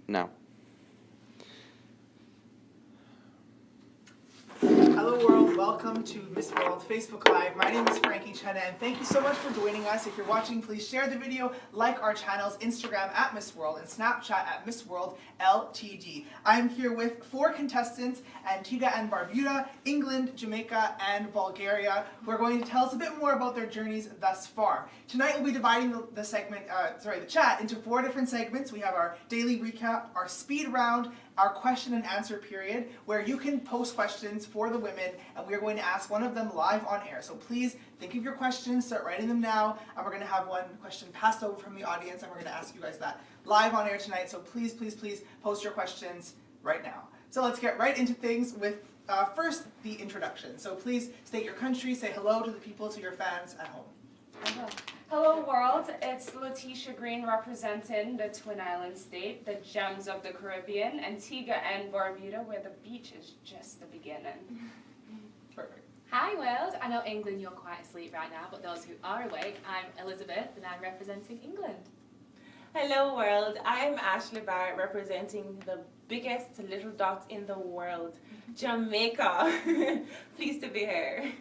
now. Hello world, welcome to MissWorld Facebook Live. My name is Frankie Chena and thank you so much for joining us. If you're watching, please share the video, like our channels, Instagram at MissWorld and Snapchat at MissWorld LTD. I'm here with 4 contestants, Antigua and Barbuda, England, Jamaica, and Bulgaria, who are going to tell us a bit more about their journeys thus far. Tonight we'll be dividing the chat into 4 different segments. We have our daily recap, our speed round, our question and answer period, where you can post questions for the women and we're going to ask one of them live on air. So please think of your questions, start writing them now, and we're going to have one question passed over from the audience and we're going to ask you guys that live on air tonight. So please, please, please post your questions right now. So let's get right into things with first the introduction. So please state your country, say hello to the people, to your fans at home. Hello world, it's Letitia Green representing the Twin Island state, the gems of the Caribbean, Antigua and Barbuda, where the beach is just the beginning. Perfect. Hi world, I know England you're quite asleep right now, but those who are awake, I'm Elizabeth and I'm representing England. Hello world, I'm Ashley Barrett representing the biggest little dot in the world, Jamaica. Pleased to be here.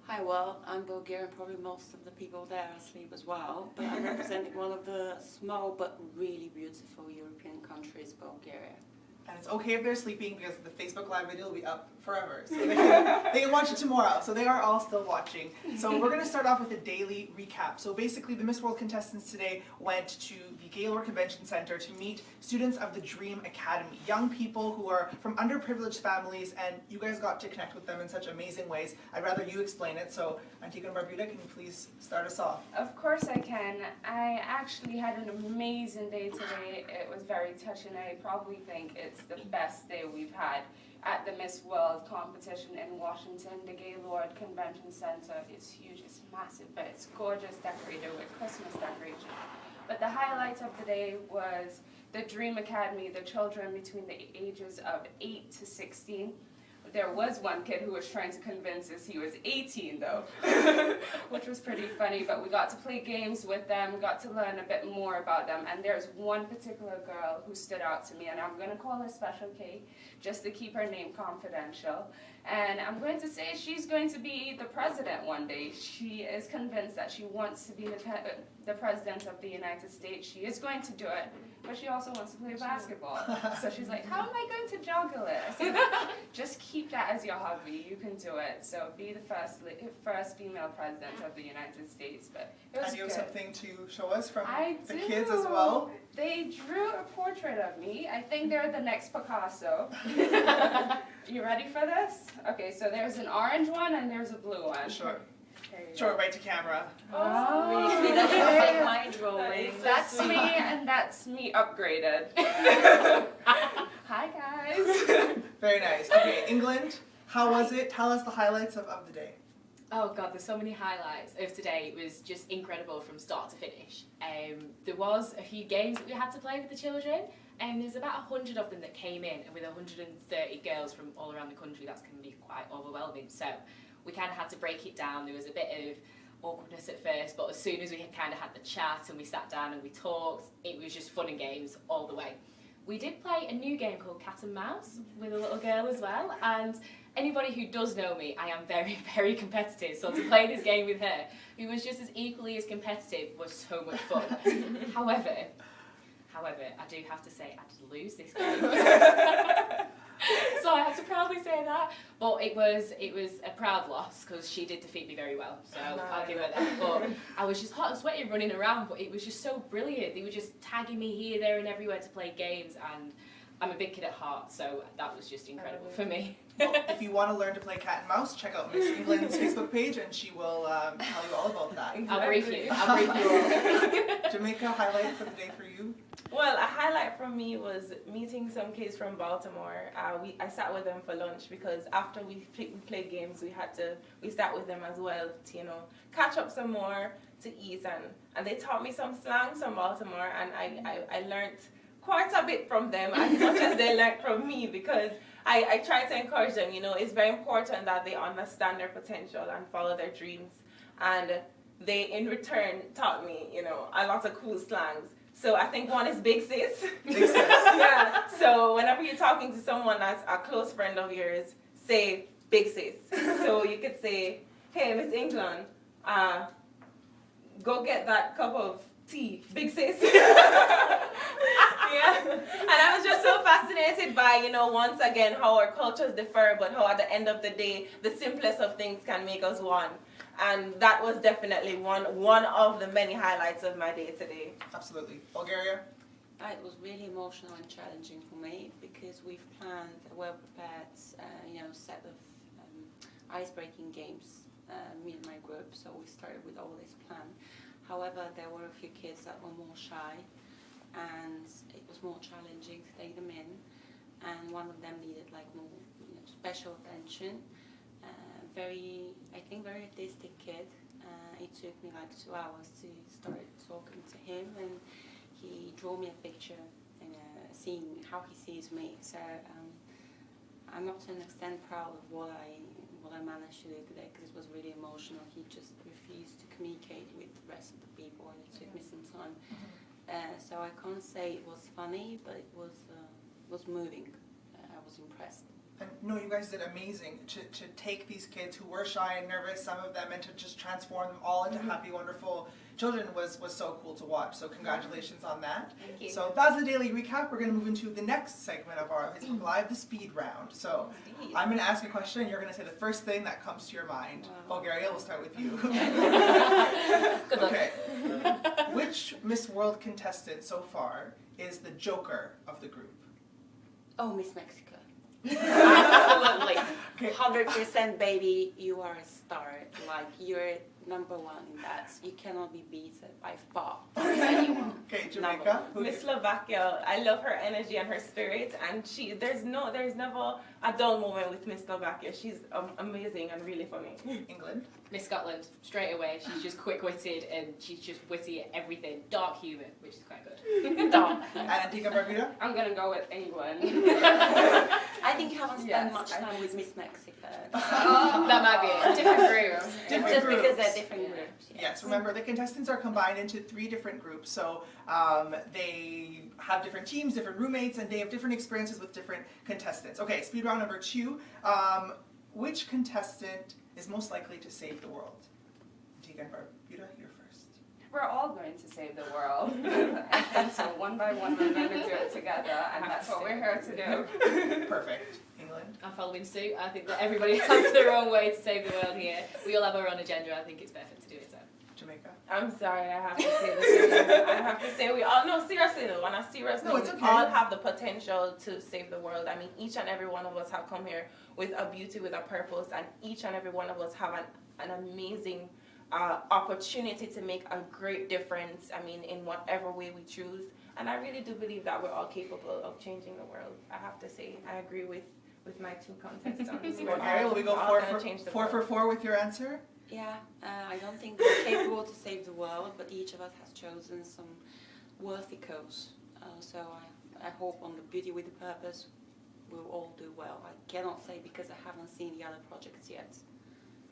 Hi, well, I'm Bulgarian, probably most of the people there are asleep as well, but I'm representing one of the small but really beautiful European countries, Bulgaria. And it's okay if they're sleeping because the Facebook Live video will be up forever. So they can watch it tomorrow. So they are all still watching. So we're going to start off with a daily recap. So basically the Miss World contestants today went to the Gaylord Convention Center to meet students of the Dream Academy. Young people who are from underprivileged families, and you guys got to connect with them in such amazing ways. I'd rather you explain it. So Antigua and Barbuda, can you please start us off? Of course I can. I actually had an amazing day today. It was very touching. I probably think it's the best day we've had at the Miss World competition in Washington. The Gaylord Convention Center is huge, it's massive, but it's gorgeous, decorated with Christmas decorations. But the highlight of the day was the Dream Academy, the children between the ages of 8 to 16. There was one kid who was trying to convince us he was 18 though, which was pretty funny, but we got to play games with them, got to learn a bit more about them, and there's one particular girl who stood out to me, and I'm going to call her Special K, just to keep her name confidential, and I'm going to say she's going to be the president one day. She is convinced that she wants to be the president of the United States. She is going to do it, but she also wants to play basketball. So she's like, how am I going to juggle it? So just keep that as your hobby. You can do it. So be the first female president of the United States. But it was And you have good. something to show us from the do. kids as well? They drew a portrait of me. I think they're the next Picasso. You ready for this? Okay, so there's an orange one and there's a blue one. Sure. There you Show go. it right to camera. Oh, Really, that's just like my drawing. that's me, and that's me upgraded. Hi guys. Very nice. Okay, England, how was it? Tell us the highlights of the day. Oh god, there's so many highlights of today. It was just incredible from start to finish. There was a few games that we had to play with the children, and there's about 100 of them that came in, and with 130 girls from all around the country, that's going to be quite overwhelming. So we kind of had to break it down. There was a bit of awkwardness at first, but as soon as we kind of had the chat and we sat down and we talked, it was just fun and games all the way. We did play a new game called Cat and Mouse with a little girl as well, and anybody who does know me, I am very, very competitive, so to play this game with her, who was just as equally as competitive, was so much fun. However, I do have to say I did lose this game. So I have to proudly say that, but it was a proud loss because she did defeat me very well, so I'll give her that. But I was just hot and sweaty running around, but it was just so brilliant. They were just tagging me here, there and everywhere to play games, and I'm a big kid at heart, so that was just incredible for me. Well, if you want to learn to play cat and mouse, check out Miss England's Facebook page and she will tell you all about that. I'll brief you all. Jamaica, highlight for the day for you? Well, a highlight for me was meeting some kids from Baltimore. I sat with them for lunch because after we played games, we sat with them as well to, catch up some more, to eat, and they taught me some slang from Baltimore, and I learned quite a bit from them as much as they learned from me, because I try to encourage them, it's very important that they understand their potential and follow their dreams, and they in return taught me, a lot of cool slangs So I think one is big sis. Big sis. Yeah. So whenever you're talking to someone that's a close friend of yours, say big sis. So you could say, hey, Miss England, go get that cup of tea, big sis. Yeah. And I was just so fascinated by, once again, how our cultures differ, but how at the end of the day, the simplest of things can make us one. And that was definitely one of the many highlights of my day today. Absolutely. Bulgaria? It was really emotional and challenging for me because we've planned a well-prepared, set of ice-breaking games, me and my group. So we started with all this plan. However, there were a few kids that were more shy, and it was more challenging to take them in. And one of them needed more, special attention. Very artistic kid. It took me 2 hours to start talking to him, and he drew me a picture and seeing how he sees me. So I'm not to an extent proud of what I managed to do today because it was really emotional. He just refused to communicate with the rest of the people, and it took me some time. So I can't say it was funny, but it was moving. I was impressed. And no, you guys did amazing to take these kids who were shy and nervous, some of them, and to just transform them all into happy, wonderful children was so cool to watch. So congratulations on that. Thank you. So that's the daily recap. We're going to move into the next segment of our Facebook Live, the speed round. So I'm going to ask a question, and you're going to say the first thing that comes to your mind. Wow. Bulgaria, we'll start with you. Good luck. Okay. Which Miss World contestant so far is the joker of the group? Oh, Miss Mexico. Absolutely. Okay. 100% baby, you are a star. You're number one in that. You cannot be beaten by far. Okay, Jamaica. Miss Slovakia, I love her energy and her spirit, and there's never a dull moment with Miss Slovakia. She's amazing and really funny. England. Miss Scotland, straight away, she's just quick-witted and she's just witty at everything. Dark humour, which is quite good. Dark. And Antigua Barbuda. I'm gonna go with England. I think you haven't spent Yes, much I- time with Miss Mexico. That might be it. Different group. Different Just groups. because they're different groups. Yes, remember the contestants are combined into 3 different groups, so they have different teams, different roommates, and they have different experiences with different contestants. Okay, speed round number 2. Which contestant is most likely to save the world? Antigua and Barbuda, you're first. We're all going to save the world. I think so. One by one, we're going to do it together, and that's what we're here to do. Perfect. England. I'm following suit. I think that everybody has their own way to save the world here. We all have our own agenda. I think it's perfect to do it so. Jamaica. I'm sorry, I have to say this. I have to say we all, no, seriously though, on a serious note, it's okay. we all have the potential to save the world. I mean, each and every one of us have come here with a beauty, with a purpose, and each and every one of us have an amazing opportunity to make a great difference, I mean, in whatever way we choose. And I really do believe that we're all capable of changing the world. I have to say, I agree with my 2 contestants. Bulgaria, will we go all 4 gonna change the for world. 4 with your answer? Yeah, I don't think we're capable to save the world, but each of us has chosen some worthy cause. So I hope on the Beauty with a Purpose we'll all do well. I cannot say because I haven't seen the other projects yet.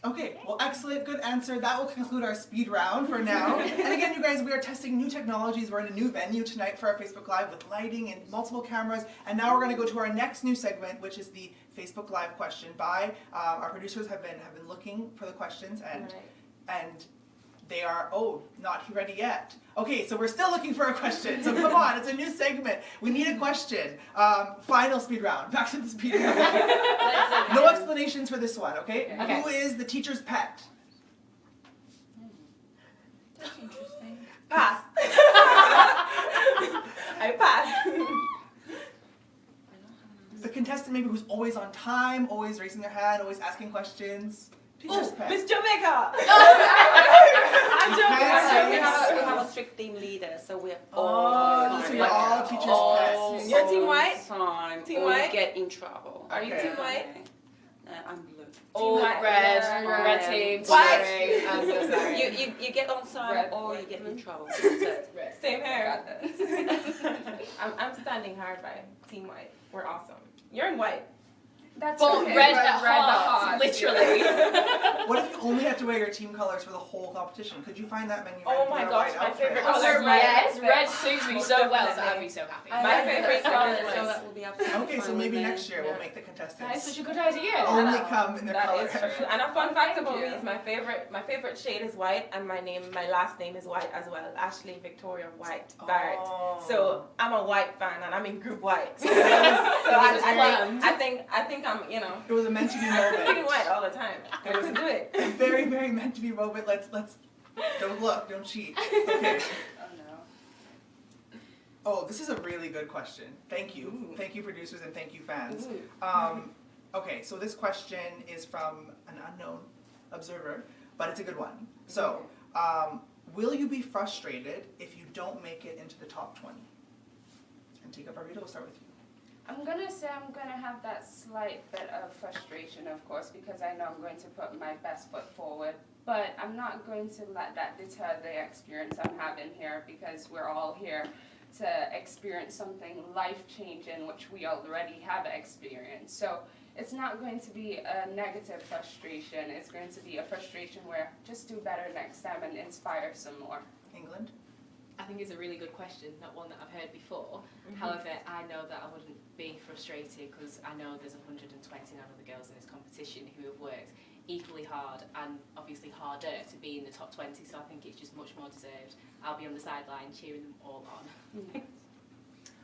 Okay, well, excellent, good answer. That will conclude our speed round for now. And again, you guys, we are testing new technologies. We're in a new venue tonight for our Facebook Live with lighting and multiple cameras. And now we're going to go to our next new segment, which is the Facebook Live question by our producers have been looking for the questions, and they are not ready yet. Okay, so we're still looking for a question. So come on, it's a new segment. We need a question. Final speed round. Back to the speed round. No explanations for this one, okay? Okay. Who is the teacher's pet? That's interesting. Pass. I pass. The contestant maybe who's always on time, always raising their hand, always asking questions. Teacher's pet. Miss Jamaica. I'm You can't say We yes. have a strict team leader, so we're Oh, all so you're all teacher's pets. You're team white? Time, Team or white? you get in trouble. Are you Okay. team white? I'm blue. All white. red, Yeah. red team, White. sorry. I'm so sorry. You get on time Red, or you white, get in blue. trouble. That's it. Red. Same here. Got this. I'm standing hard by Team White. We're awesome. You're in white. That's But okay. red Red at heart, literally. What if you only had to wear your team colors for the whole competition? Could you find that menu? Oh my gosh, my favorite color is red. Yes, red suits me Most so well, so definitely. I'd be so happy. My favorite color So is. that will be absolutely Okay, so fine maybe with me. next year we'll Yeah. make the That is contestants such a good idea. only come in their That color. is true. And a fun fact Thank about me you. is my favorite shade is white, and my last name is white as well. Ashley Victoria White Barrett. Oh. So I'm a white fan, and I'm in group white. So, I think I'm It was a meant to be I'm in moment. white all the time. I can do it. Very, very meant to be moment. Let's don't look, don't cheat. Okay. Oh no. Oh, this is a really good question. Thank you. Ooh. Thank you, producers, and thank you, fans. Ooh. Okay, so this question is from an unknown observer, but it's a good one. So, will you be frustrated if you don't make it into the top 20? Antigua, Barbuda, we'll start with you. I'm gonna say I'm gonna have that slight bit of frustration, of course, because I know I'm going to put my best foot forward. But I'm not going to let that deter the experience I'm having here, because we're all here to experience something life-changing, which we already have experienced. So it's not going to be a negative frustration. It's going to be a frustration where just do better next time and inspire some more. England? I think it's a really good question, not one that I've heard before. Mhm. However, I know that I wouldn't be frustrated because I know there's 129 other girls in this competition who have worked equally hard and obviously harder to be in the top 20, so I think it's just much more deserved. I'll be on the sideline cheering them all on.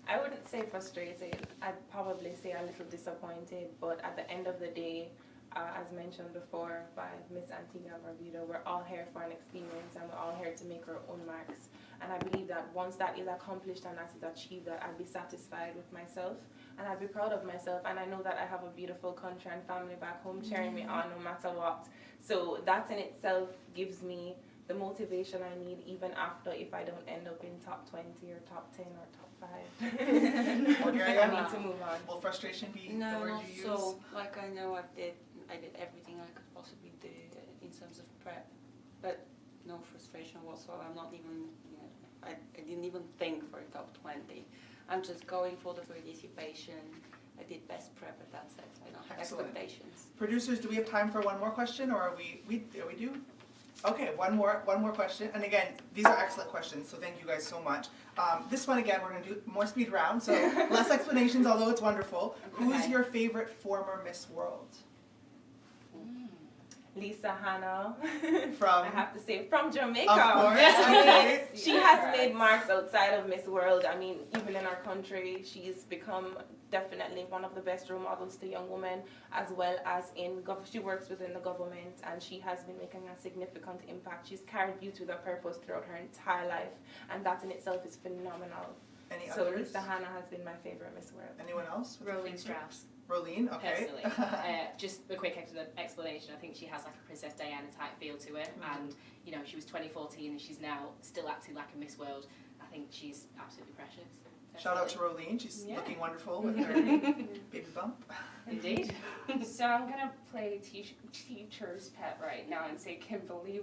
I wouldn't say frustrated. I'd probably say a little disappointed. But at the end of the day, as mentioned before by Miss Antigua Barbuda, we're all here for an experience, and we're all here to make our own marks. And I believe that once that is accomplished and that is achieved, that I'll be satisfied with myself, and I'll be proud of myself. And I know that I have a beautiful country and family back home cheering me on no matter what. So that in itself gives me the motivation I need, even after if I don't end up in top 20 or top 10 or top 5. Bulgaria? I need to move on. Will frustration be the No, word not you use? so. Like I know I did everything I could possibly do in terms of prep, but no frustration whatsoever. I'm not even, I didn't even think for a top 20. I'm just going for the participation. I did best prep, but that's it. I don't have Excellent. expectations. Producers, do we have time for one more question, or are we do? Okay, one more question. And again, these are excellent questions, so thank you guys so much. This one again, we're gonna do more speed round, so less explanations, although it's wonderful. Who's Okay. your favorite former Miss World? Lisa Hannah, From? I have to say, from Jamaica. Of course. I mean, Okay. she has made marks outside of Miss World. I mean, even in our country, she's become definitely one of the best role models to young women, as well as she works within the government, and she has been making a significant impact. She's carried beauty with a purpose throughout her entire life, and that in itself is phenomenal. Any So others? Lisa Hannah has been my favorite Miss World. Anyone else? Rolling Strauss, Rolene, okay. personally. Just a quick explanation. I think she has like a Princess Diana type feel to her, and you know, she was 2014 and she's now still acting like a Miss World. I think she's absolutely precious. Shout out to Rolene, she's Yeah. looking wonderful with her baby bump. Indeed. So I'm gonna play teacher's pet right now and say Kimberly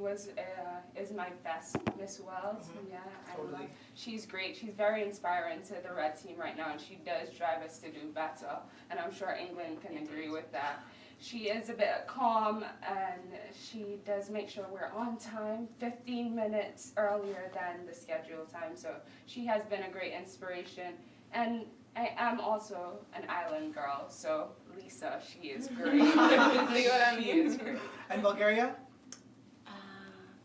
is my best Miss World. Mhm. Yeah, Totally. she's great. She's very inspiring to the red team right now, and she does drive us to do better. And I'm sure England can agree with that. She is a bit calm, and she does make sure we're on time, 15 minutes earlier than the scheduled time. So she has been a great inspiration. And I am also an island girl, so Lisa, she is great. See what I She mean? is great. And Bulgaria?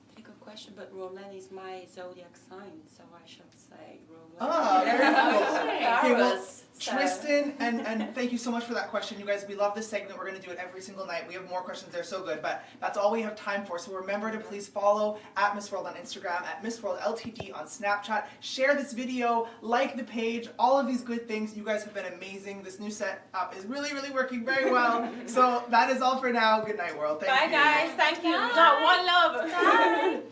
Pretty good question, but Roland is my zodiac sign, so I should say Roland. Ah, very cool. Okay, well, Taurus. Tristan, and thank you so much for that question. You guys, we love this segment. We're going to do it every single night. We have more questions. They're so good, but that's all we have time for. So remember to please follow at MissWorld on Instagram, at MissWorld LTD on Snapchat. Share this video, like the page, all of these good things. You guys have been amazing. This new setup is really, really working very well. So that is all for now. Good night, world. Thank Bye, you. guys. Thank you. Bye. Got one love. Bye.